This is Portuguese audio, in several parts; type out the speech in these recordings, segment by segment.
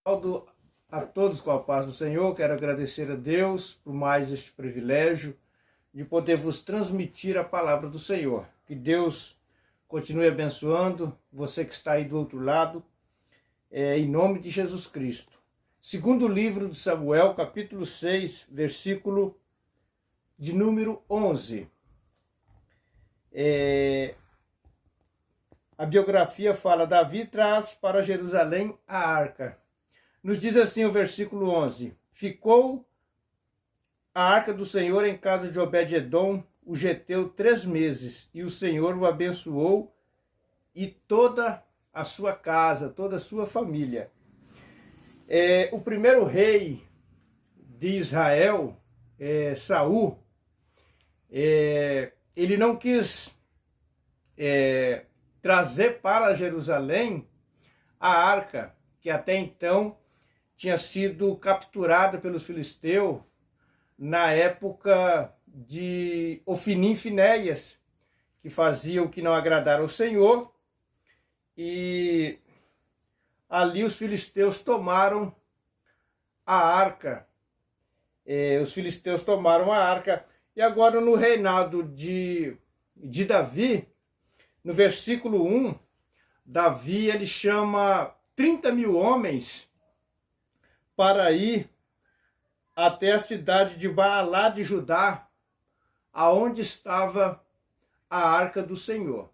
Saúdo a todos com a paz do Senhor. Quero agradecer a Deus por mais este privilégio de poder vos transmitir a palavra do Senhor. Que Deus continue abençoando você que está aí do outro lado, em nome de Jesus Cristo. Segundo livro de Samuel, capítulo 6, versículo de número 11. A biografia fala: Davi traz para Jerusalém a arca. Nos diz assim o versículo 11: Ficou a arca do Senhor em casa de Obed-edom, o geteu, 3 meses, e o Senhor o abençoou e toda a sua casa, toda a sua família. O primeiro rei de Israel, Saul, ele não quis trazer para Jerusalém a arca, que até então tinha sido capturada pelos filisteus na época de Ofni e Finéias, que faziam o que não agradara ao Senhor, e ali os filisteus tomaram a arca. Os filisteus tomaram a arca, e agora no reinado de Davi, no versículo 1, Davi ele chama 30 mil homens para ir até a cidade de Baalá de Judá, aonde estava a arca do Senhor.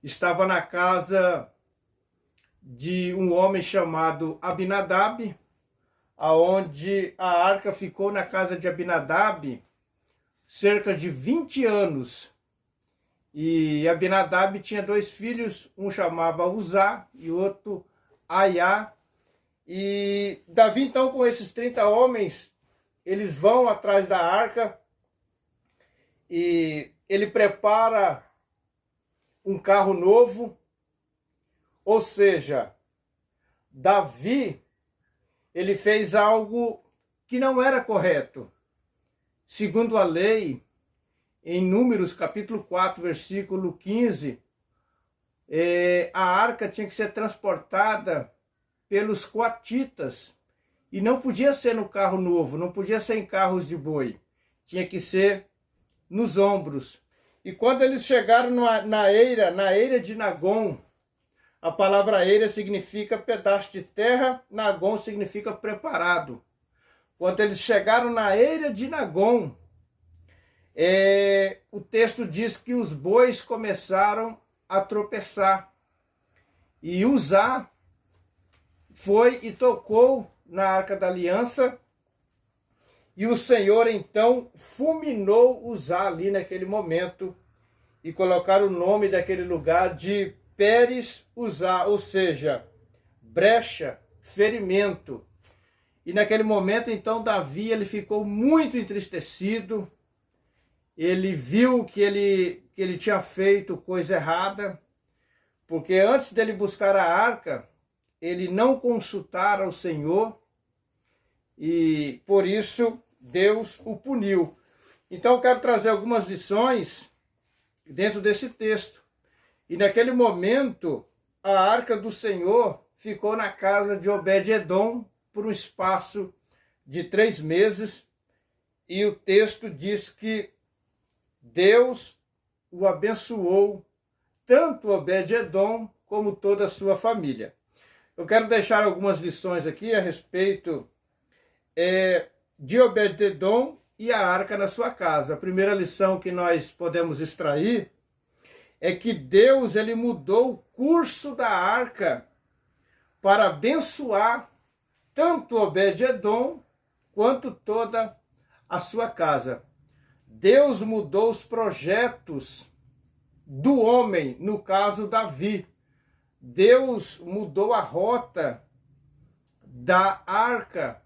Estava na casa de um homem chamado Abinadab, aonde a arca ficou na casa de Abinadab cerca de 20 anos. E Abinadab tinha 2 filhos, um chamava Uzá e outro Aiá. E Davi, então, com esses 30 homens, eles vão atrás da arca e ele prepara um carro novo. Ou seja, Davi, ele fez algo que não era correto. Segundo a lei, em Números capítulo 4, versículo 15, a arca tinha que ser transportada pelos coatitas, e não podia ser no carro novo, não podia ser em carros de boi, tinha que ser nos ombros. E quando eles chegaram na eira de Nagom, a palavra eira significa pedaço de terra, Nagom significa preparado. Quando eles chegaram na eira de Nagom, o texto diz que os bois começaram a tropeçar, e Uzá foi e tocou na Arca da Aliança, e o Senhor então fulminou Uzá ali naquele momento, e colocaram o nome daquele lugar de Pérez Uzá, ou seja, brecha, ferimento. E naquele momento então Davi ele ficou muito entristecido, ele viu que ele tinha feito coisa errada, porque antes dele buscar a arca, ele não consultara o Senhor, e por isso Deus o puniu. Então eu quero trazer algumas lições dentro desse texto. E naquele momento, a arca do Senhor ficou na casa de Obed-edom por um espaço de 3 meses, e o texto diz que Deus o abençoou, tanto Obed-edom como toda a sua família. Eu quero deixar algumas lições aqui a respeito de Obed-edom e a arca na sua casa. A primeira lição que nós podemos extrair é que Deus ele mudou o curso da arca para abençoar tanto Obed-edom quanto toda a sua casa. Deus mudou os projetos do homem, no caso Davi. Deus mudou a rota da arca,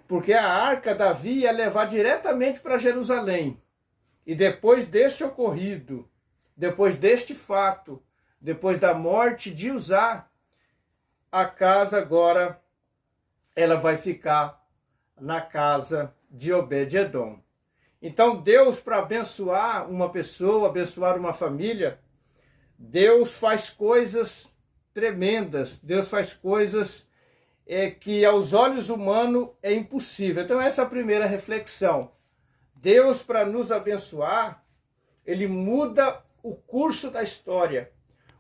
porque a arca Davi ia levar diretamente para Jerusalém. E depois deste ocorrido, depois deste fato, depois da morte de Uzá, a casa agora ela vai ficar na casa de Obed-edom. Então Deus, para abençoar uma pessoa, abençoar uma família, Deus faz coisas tremendas, Deus faz coisas que aos olhos humanos é impossível. Então essa é a primeira reflexão. Deus, para nos abençoar, ele muda o curso da história,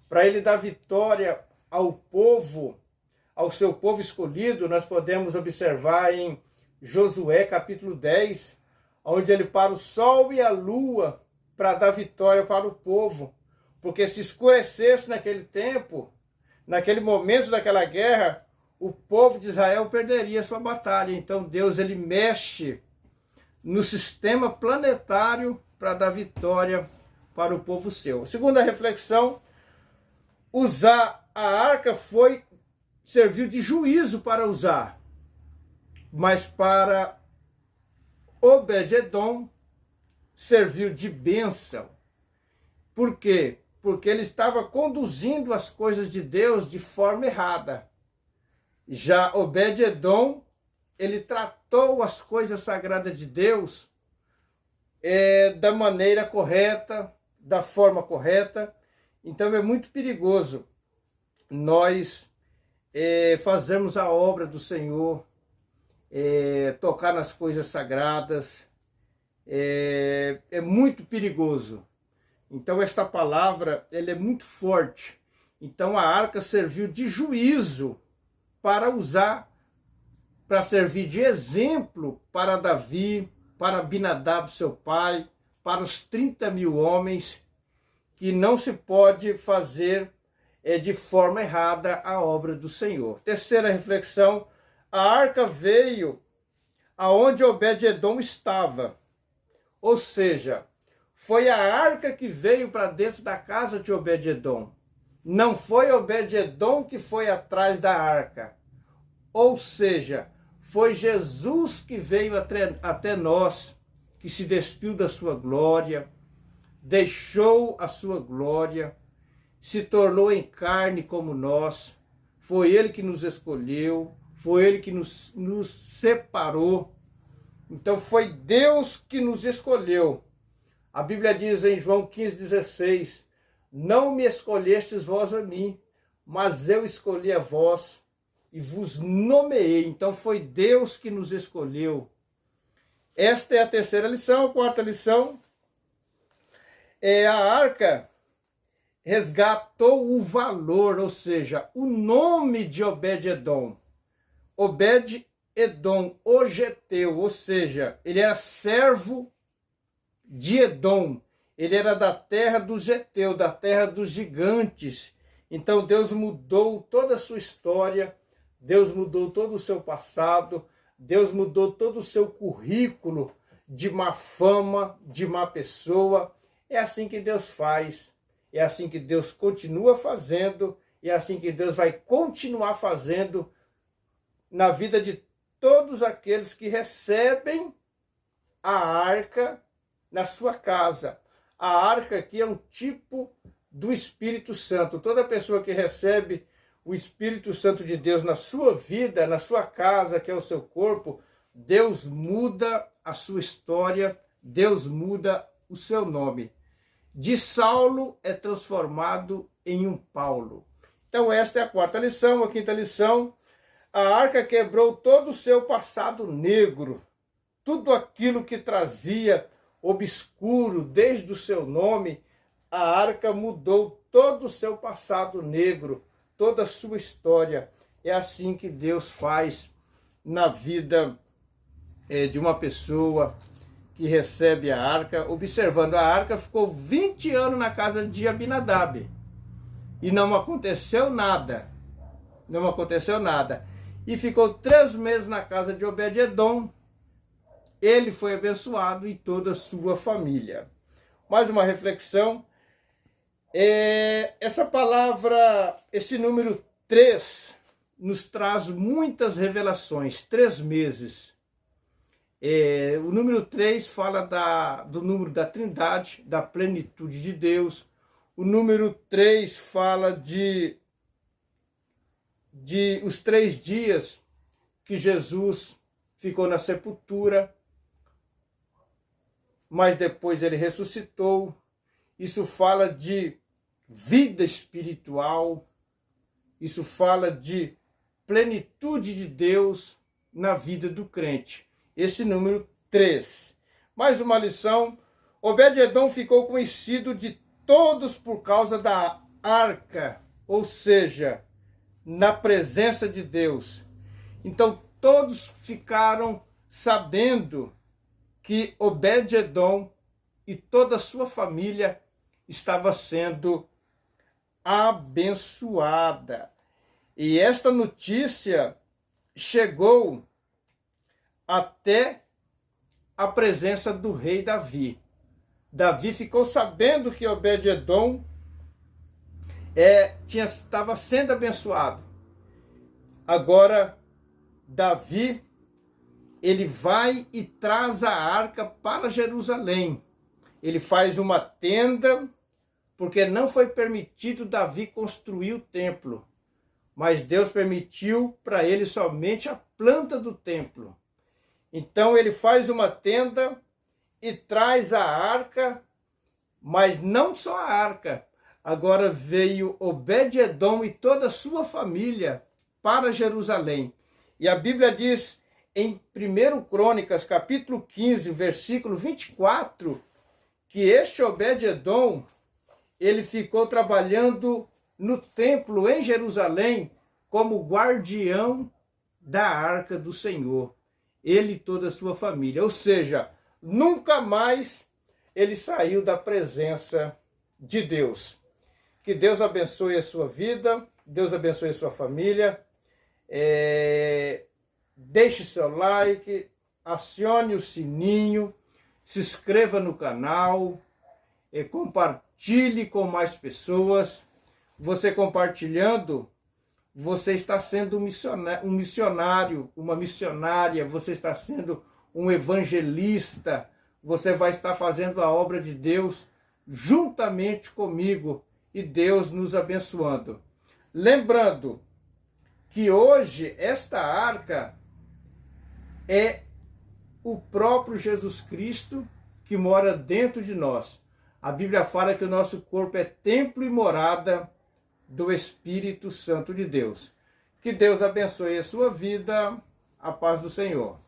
para ele dar vitória ao povo, ao seu povo escolhido. Nós podemos observar em Josué capítulo 10, onde ele para o sol e a lua para dar vitória para o povo, porque se escurecesse naquele tempo, naquele momento daquela guerra, o povo de Israel perderia sua batalha. Então Deus, ele mexe no sistema planetário para dar vitória para o povo seu. Segunda reflexão, usar a arca serviu de juízo para usar, mas para Obed-edom serviu de bênção. Por quê? Porque ele estava conduzindo as coisas de Deus de forma errada. Já Obed-edom, ele tratou as coisas sagradas de Deus da maneira correta, da forma correta. Então é muito perigoso nós fazermos a obra do Senhor, tocar nas coisas sagradas. É muito perigoso. Então esta palavra, ela é muito forte. Então a arca serviu de juízo para usar, para servir de exemplo para Davi, para Abinadab, seu pai, para os 30.000 homens, que não se pode fazer de forma errada a obra do Senhor. Terceira reflexão, a arca veio aonde Obed-edom estava, ou seja, foi a arca que veio para dentro da casa de Obed-edom. Não foi Obed-edom que foi atrás da arca. Ou seja, foi Jesus que veio até nós, que se despiu da sua glória, deixou a sua glória, se tornou em carne como nós. Foi ele que nos escolheu, foi ele que nos separou. Então foi Deus que nos escolheu. A Bíblia diz em João 15,16, não me escolhestes vós a mim, mas eu escolhi a vós e vos nomeei. Então foi Deus que nos escolheu. Esta é a terceira lição. A quarta lição é a arca resgatou o valor, ou seja, o nome de Obed-edom. Obed-edom, o geteu, ou seja, ele era servo de Edom, ele era da terra dos Geteu, da terra dos gigantes. Então Deus mudou toda a sua história, Deus mudou todo o seu passado, Deus mudou todo o seu currículo de má fama, de má pessoa. É assim que Deus faz, é assim que Deus continua fazendo, e é assim que Deus vai continuar fazendo na vida de todos aqueles que recebem a arca na sua casa. A arca aqui é um tipo do Espírito Santo. Toda pessoa que recebe o Espírito Santo de Deus na sua vida, na sua casa, que é o seu corpo, Deus muda a sua história, Deus muda o seu nome. De Saulo é transformado em um Paulo. Então esta é a quarta lição. A quinta lição, a arca quebrou todo o seu passado negro, tudo aquilo que trazia obscuro desde o seu nome. A arca mudou todo o seu passado negro, toda a sua história. É assim que Deus faz na vida de uma pessoa que recebe a arca. Observando, a arca ficou 20 anos na casa de Abinadab e não aconteceu nada. Não aconteceu nada. E ficou 3 meses na casa de Obed-edom. Ele foi abençoado e toda a sua família. Mais uma reflexão. Essa palavra, esse número 3, nos traz muitas revelações. 3 meses. O número 3 fala do número da Trindade, da plenitude de Deus. O número 3 fala de os 3 dias que Jesus ficou na sepultura, mas depois ele ressuscitou. Isso fala de vida espiritual, isso fala de plenitude de Deus na vida do crente. Esse número 3. Mais uma lição. Obed-edom ficou conhecido de todos por causa da arca, ou seja, na presença de Deus. Então todos ficaram sabendo que Obed-edom e toda a sua família estava sendo abençoada. E esta notícia chegou até a presença do rei Davi. Davi ficou sabendo que Obed-edom estava sendo abençoado. Agora, Davi, ele vai e traz a arca para Jerusalém. Ele faz uma tenda, porque não foi permitido Davi construir o templo, mas Deus permitiu para ele somente a planta do templo. Então ele faz uma tenda e traz a arca, mas não só a arca. Agora veio Obed-edom e toda a sua família para Jerusalém. E a Bíblia diz em 1 Crônicas, capítulo 15, versículo 24, que este Obed-edom, ele ficou trabalhando no templo em Jerusalém como guardião da arca do Senhor. Ele e toda a sua família. Ou seja, nunca mais ele saiu da presença de Deus. Que Deus abençoe a sua vida, Deus abençoe a sua família. Deixe seu like, acione o sininho, se inscreva no canal, compartilhe com mais pessoas. Você compartilhando, você está sendo um missionário, uma missionária, você está sendo um evangelista, você vai estar fazendo a obra de Deus juntamente comigo e Deus nos abençoando. Lembrando que hoje esta arca é o próprio Jesus Cristo que mora dentro de nós. A Bíblia fala que o nosso corpo é templo e morada do Espírito Santo de Deus. Que Deus abençoe a sua vida, a paz do Senhor.